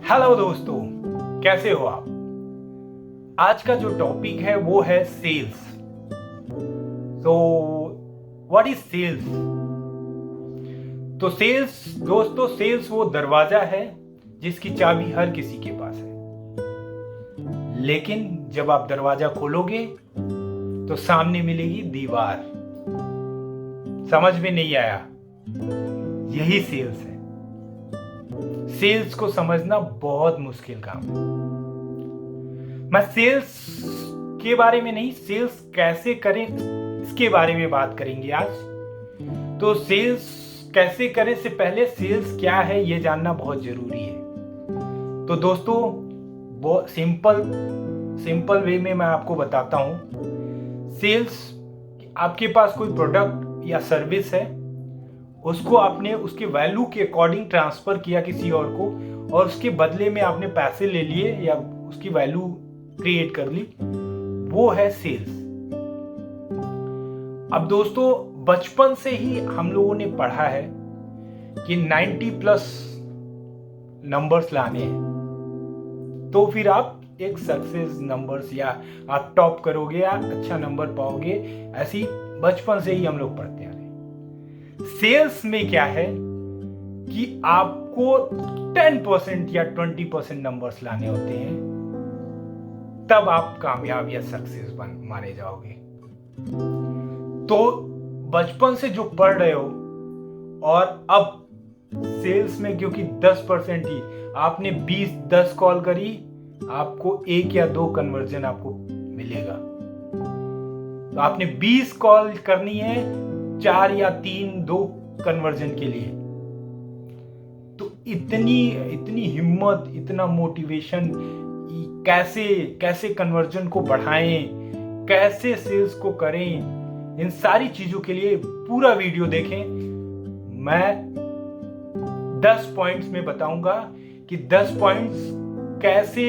Hello दोस्तों, कैसे हो आप। आज का जो टॉपिक है वो है सेल्स। तो व्हाट इज सेल्स। तो सेल्स दोस्तों, सेल्स वो दरवाजा है जिसकी चाबी हर किसी के पास है, लेकिन जब आप दरवाजा खोलोगे तो सामने मिलेगी दीवार। समझ में नहीं आया? यही सेल्स है। सेल्स को समझना बहुत मुश्किल काम है। मैं सेल्स के बारे में नहीं, सेल्स कैसे करें इसके बारे में बात करेंगे आज। तो सेल्स कैसे करें से पहले सेल्स क्या है ये जानना बहुत जरूरी है। तो दोस्तों, बहुत सिंपल वे में मैं आपको बताता हूं। सेल्स, आपके पास कोई प्रोडक्ट या सर्विस है, उसको आपने उसके वैल्यू के अकॉर्डिंग ट्रांसफर किया किसी और को, और उसके बदले में आपने पैसे ले लिए या उसकी वैल्यू क्रिएट कर ली, वो है सेल्स। अब दोस्तों, बचपन से ही हम लोगों ने पढ़ा है कि 90+ नंबर्स लाने हैं, तो फिर आप एक सक्सेस नंबर्स या आप टॉप करोगे या अच्छा नंबर पाओगे। ऐसी बचपन से ही हम लोग पढ़ते आ रहे हैं। सेल्स में क्या है कि आपको 10% या 20% नंबर्स लाने होते हैं, तब आप कामयाब या सक्सेस माने जाओगे। तो बचपन से जो पढ़ रहे हो, और अब सेल्स में क्योंकि 10% ही, आपने 10 कॉल करी, आपको 1 या 2 कन्वर्जन आपको मिलेगा। तो आपने 20 कॉल करनी है, 4 या 2 कन्वर्जन के लिए। तो इतनी हिम्मत, इतना मोटिवेशन, कैसे कन्वर्जन को बढ़ाएं, कैसे सेल्स को करें, इन सारी चीजों के लिए पूरा वीडियो देखें। मैं 10 पॉइंट्स में बताऊंगा कि 10 पॉइंट्स कैसे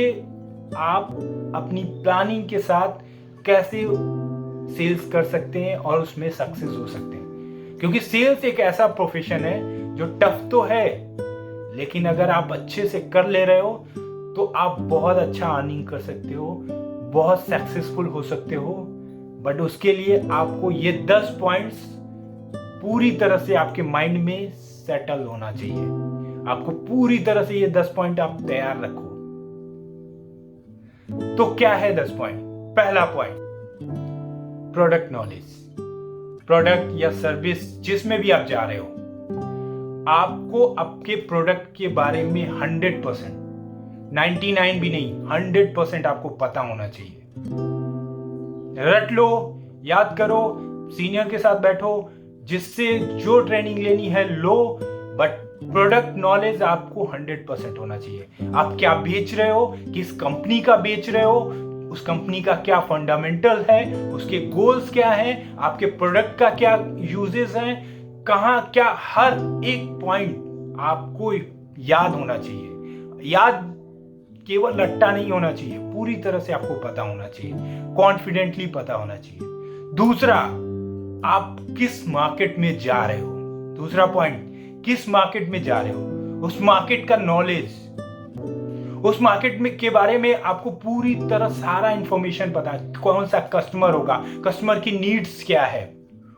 आप अपनी प्लानिंग के साथ कैसे सेल्स कर सकते हैं और उसमें सक्सेस हो सकते हैं। क्योंकि सेल्स एक ऐसा प्रोफेशन है जो टफ तो है, लेकिन अगर आप अच्छे से कर ले रहे हो तो आप बहुत अच्छा अर्निंग कर सकते हो, बहुत सक्सेसफुल हो सकते हो। बट उसके लिए आपको ये 10 पॉइंट्स पूरी तरह से आपके माइंड में सेटल होना चाहिए। आपको पूरी तरह से ये 10 पॉइंट आप तैयार रखो। तो क्या है 10 पॉइंट? पहला पॉइंट, प्रोडक्ट नॉलेज। प्रोडक्ट या सर्विस जिसमें भी आप जा रहे हो, आपको आपके प्रोडक्ट के बारे में 100%, 99 भी नहीं, 100% आपको पता होना चाहिए। रट लो, याद करो, सीनियर के साथ बैठो, जिससे जो ट्रेनिंग लेनी है लो, बट प्रोडक्ट नॉलेज आपको 100% होना चाहिए। आप क्या बेच रहे हो, किस कंपनी का बेच रहे हो, उस कंपनी का क्या फंडामेंटल है, उसके गोल्स क्या हैं, आपके प्रोडक्ट का क्या यूजेस हैं, कहां क्या, हर एक पॉइंट आपको याद होना चाहिए। याद केवल रट्टा नहीं होना चाहिए, पूरी तरह से आपको पता होना चाहिए, कॉन्फिडेंटली पता होना चाहिए। दूसरा, आप किस मार्केट में जा रहे हो। दूसरा पॉइंट, किस मार्केट में जा रहे हो, उस मार्केट का नॉलेज, उस मार्केट में के बारे में आपको पूरी तरह सारा इंफॉर्मेशन पता है। कौन सा कस्टमर होगा, कस्टमर की नीड्स क्या है,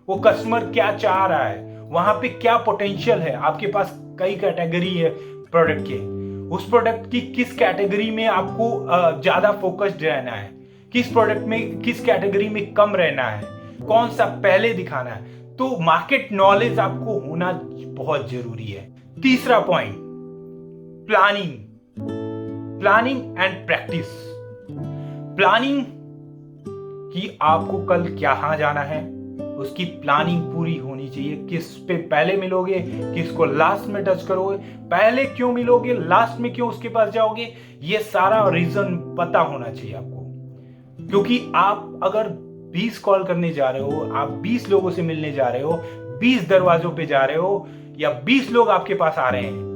वो कस्टमर क्या चाह रहा है, वहां पे क्या पोटेंशियल है। आपके पास कई कैटेगरी है प्रोडक्ट के, उस प्रोडक्ट की किस कैटेगरी में आपको ज्यादा फोकस्ड रहना है, किस प्रोडक्ट में किस कैटेगरी में कम रहना है, कौन सा पहले दिखाना है। तो मार्केट नॉलेज आपको होना बहुत जरूरी है। तीसरा point, planning and practice. Planning कि आपको कल कहां जाना है, उसकी प्लानिंग पूरी होनी चाहिए। किस पे पहले मिलोगे, किसको लास्ट में टच करोगे, पहले क्यों मिलोगे, लास्ट में क्यों उसके पास जाओगे, ये सारा रीजन पता होना चाहिए आपको। क्योंकि आप अगर 20 कॉल करने जा रहे हो, आप 20 लोगों से मिलने जा रहे हो, 20 दरवाजों पे जा रहे हो, या 20 लोग आपके पास आ रहे हैं,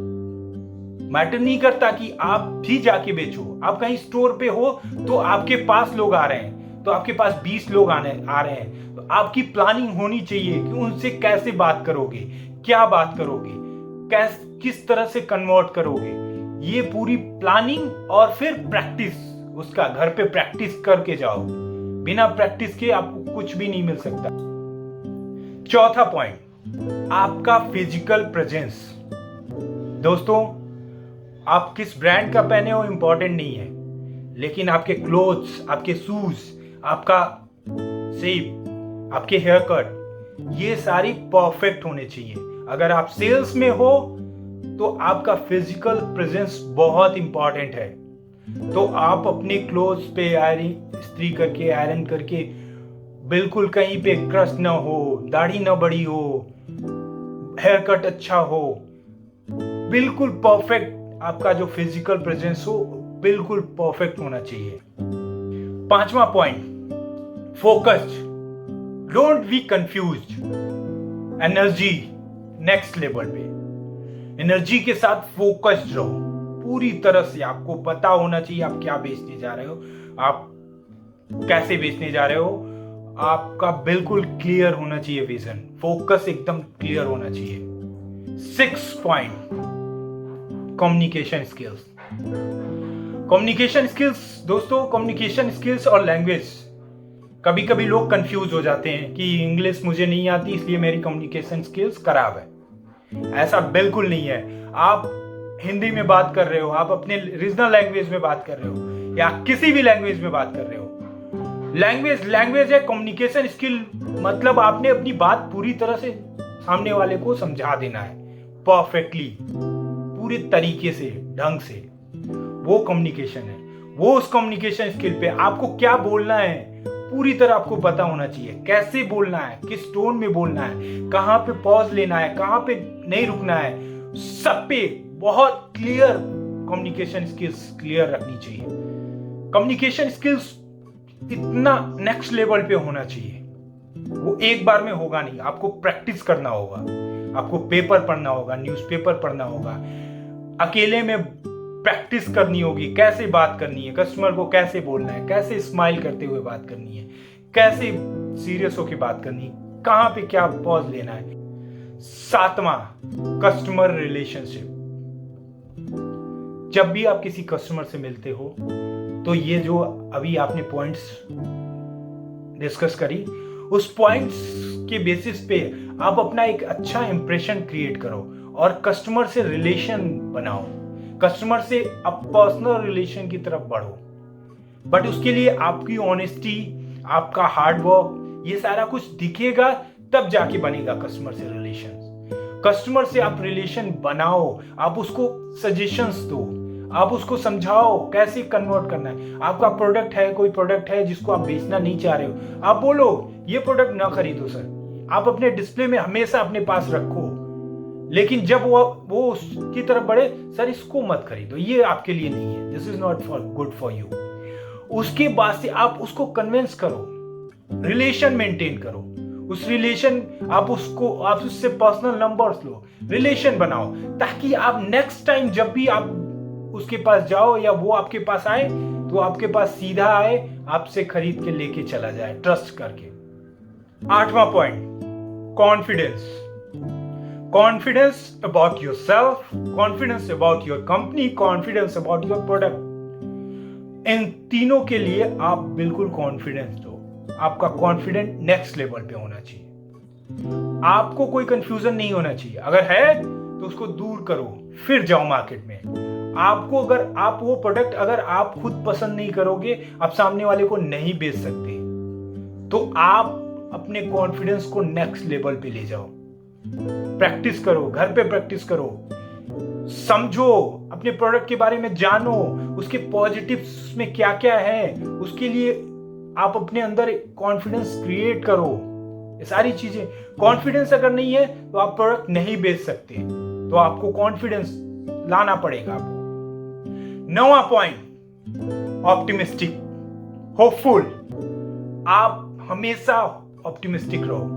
मैटर नहीं करता कि आप भी जाके बेचो। आप कहीं स्टोर पे हो तो आपके पास लोग आ रहे हैं, तो आपके पास 20 लोग आ रहे हैं, तो आपकी प्लानिंग होनी चाहिए कि उनसे कैसे बात करोगे, क्या बात करोगे, किस तरह से कन्वर्ट करोगे। ये पूरी प्लानिंग और फिर प्रैक्टिस, उसका घर पे प्रैक्टिस करके जाओ। बिना प्रैक्टिस के आपको कुछ भी नहीं मिल सकता। चौथा पॉइंट, आपका फिजिकल प्रेजेंस। दोस्तों, आप किस ब्रांड का पहने हो इंपॉर्टेंट नहीं है, लेकिन आपके क्लोथ्स, आपके शूज, आपका शेप, आपके हेयर कट, ये सारी परफेक्ट होने चाहिए। अगर आप सेल्स में हो तो आपका फिजिकल प्रेजेंस बहुत इंपॉर्टेंट है। तो आप अपने क्लोथ्स पे आयरन, इस्त्री करके, आयरन करके, बिल्कुल कहीं पे क्रस्ट ना हो, दाढ़ी ना बड़ी हो, हेयर कट अच्छा हो, बिल्कुल परफेक्ट आपका जो फिजिकल प्रेजेंस हो बिल्कुल परफेक्ट होना चाहिए। पांचवा point, focused, don't be confused. Energy next level पे, एनर्जी के साथ फोकस्ड रहो पूरी तरह से। आपको पता होना चाहिए आप क्या बेचने जा रहे हो, आप कैसे बेचने जा रहे हो, आपका बिल्कुल क्लियर होना चाहिए विजन, फोकस एकदम क्लियर होना चाहिए। Six point, communication skills. Communication skills दोस्तों, कम्युनिकेशन स्किल्स और लैंग्वेज, कभी कभी लोग कंफ्यूज हो जाते हैं कि इंग्लिश मुझे नहीं आती इसलिए मेरी कम्युनिकेशन स्किल्स खराब है। ऐसा बिल्कुल नहीं है। आप हिंदी में बात कर रहे हो, आप अपने रीजनल लैंग्वेज में बात कर रहे हो, या किसी भी लैंग्वेज में बात कर रहे हो, लैंग्वेज है। कम्युनिकेशन स्किल मतलब आपने अपनी बात पूरी तरह से सामने वाले को समझा देना है, परफेक्टली, पूरे तरीके से, ढंग से। वो कम्युनिकेशन है। वो उस कम्युनिकेशन स्किल पे आपको क्या बोलना है पूरी तरह आपको पता होना चाहिए। कैसे बोलना है, किस टोन में बोलना है, कहां पे पॉज लेना है, कहां पे नहीं रुकना है, सब पे बहुत क्लियर कम्युनिकेशन स्किल्स क्लियर रखनी चाहिए। कम्युनिकेशन स्किल्स इतना नेक्स्ट लेवल पे होना चाहिए। वो एक बार में होगा नहीं, आपको प्रैक्टिस करना होगा, आपको पेपर पढ़ना होगा, न्यूज़पेपर पढ़ना होगा, अकेले में प्रैक्टिस करनी होगी। कैसे बात करनी है, कस्टमर को कैसे बोलना है, कैसे स्माइल करते हुए बात करनी है, कैसे सीरियस होकर बात करनी है, कहां पे क्या पॉज लेना है। सातवां, कस्टमर रिलेशनशिप। जब भी आप किसी कस्टमर से मिलते हो तो ये जो अभी आपने पॉइंट्स डिस्कस करी, उस पॉइंट्स के बेसिस पे आप अपना एक अच्छा इंप्रेशन क्रिएट करो और कस्टमर से रिलेशन बनाओ, कस्टमर से अब पर्सनल रिलेशन की तरफ बढ़ो। बट उसके लिए आपकी ऑनेस्टी, आपका हार्डवर्क, ये सारा कुछ दिखेगा, तब जाके बनेगा कस्टमर से रिलेशन। कस्टमर से आप रिलेशन बनाओ, आप उसको सजेशंस दो, आप उसको समझाओ कैसे कन्वर्ट करना है। आपका प्रोडक्ट है, कोई प्रोडक्ट है जिसको आप बेचना नहीं चाह रहे हो, आप बोलो ये प्रोडक्ट ना खरीदो सर, आप अपने डिस्प्ले में हमेशा अपने पास रखो, लेकिन जब वो उसकी तरफ बढ़े, सर इसको मत खरीदो, ये आपके लिए नहीं है, this is not for good for you. उसके बाद से आप उसको कन्विंस करो, रिलेशन मेंटेन करो, उस रिलेशन आप उससे पर्सनल नंबर्स लो, रिलेशन बनाओ, ताकि आप नेक्स्ट टाइम जब भी आप उसके पास जाओ या वो आपके पास आए तो आपके पास सीधा आए, आपसे खरीद के लेके चला जाए ट्रस्ट करके। आठवां point, confidence. Confidence about yourself, confidence about your company, confidence about your product. इन तीनों के लिए आप बिल्कुल कॉन्फिडेंस दो। आपका कॉन्फिडेंस नेक्स्ट लेवल पे होना चाहिए। आपको कोई कंफ्यूजन नहीं होना चाहिए, अगर है तो उसको दूर करो, फिर जाओ मार्केट में। आपको अगर आप वो प्रोडक्ट अगर आप खुद पसंद नहीं करोगे, आप सामने वाले को नहीं बेच सकते, तो आप अपने कॉन्फिडेंस को नेक्स्ट लेवल पे ले जाओ। प्रैक्टिस करो, घर पे प्रैक्टिस करो, समझो, अपने प्रोडक्ट के बारे में जानो, उसके पॉजिटिव्स में क्या क्या है, उसके लिए आप अपने अंदर कॉन्फिडेंस क्रिएट करो। ये सारी चीजें, कॉन्फिडेंस अगर नहीं है तो आप प्रोडक्ट नहीं बेच सकते, तो आपको कॉन्फिडेंस लाना पड़ेगा आपको। 9वां पॉइंट, ऑप्टिमिस्टिक, होपफुल। आप हमेशा ऑप्टिमिस्टिक रहो,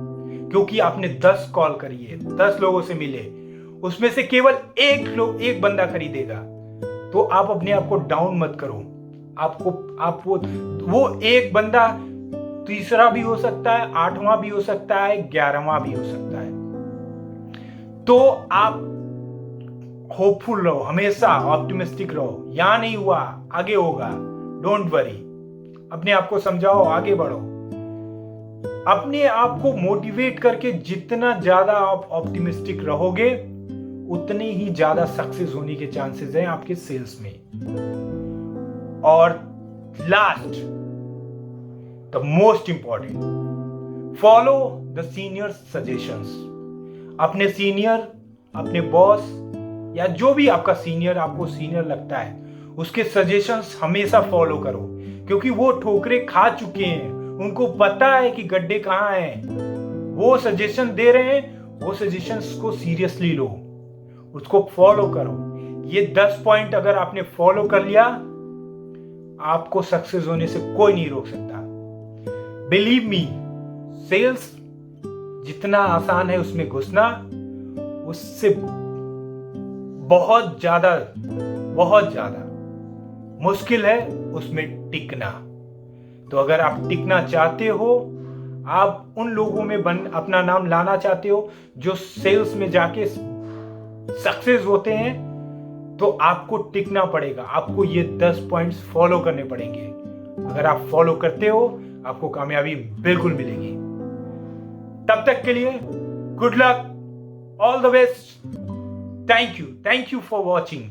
क्योंकि आपने 10 कॉल करी है, 10 लोगों से मिले, उसमें से केवल एक बंदा खरीदेगा, तो आप अपने आप को डाउन मत करो। आपको वो एक बंदा तीसरा भी हो सकता है, 8वां भी हो सकता है, 11वां भी हो सकता है। तो आप होपफुल रहो, हमेशा ऑप्टिमिस्टिक रहो। यहां नहीं हुआ, आगे होगा, डोंट वरी। अपने आप को समझाओ, आगे बढ़ो। अपने आप को मोटिवेट करके जितना ज्यादा आप ऑप्टिमिस्टिक रहोगे, उतने ही ज्यादा सक्सेस होने के चांसेस हैं आपके सेल्स में। और last, the most important, follow the senior suggestions. अपने सीनियर, अपने बॉस या जो भी आपका सीनियर, आपको सीनियर लगता है, उसके सजेशंस हमेशा फॉलो करो, क्योंकि वो ठोकरें खा चुके हैं, उनको पता है कि गड्ढे कहां हैं। वो सजेशन दे रहे हैं, वो सजेशंस को सीरियसली लो, उसको फॉलो करो। ये 10 पॉइंट अगर आपने फॉलो कर लिया, आपको सक्सेस होने से कोई नहीं रोक सकता। बिलीव मी, सेल्स जितना आसान है उसमें घुसना, उससे बहुत ज्यादा मुश्किल है उसमें टिकना। तो अगर आप टिकना चाहते हो, आप उन लोगों में अपना नाम लाना चाहते हो जो सेल्स में जाके सक्सेस होते हैं, तो आपको टिकना पड़ेगा। आपको ये 10 पॉइंट्स फॉलो करने पड़ेंगे। अगर आप फॉलो करते हो, आपको कामयाबी बिल्कुल मिलेगी। तब तक के लिए good luck, all the best, thank you for watching.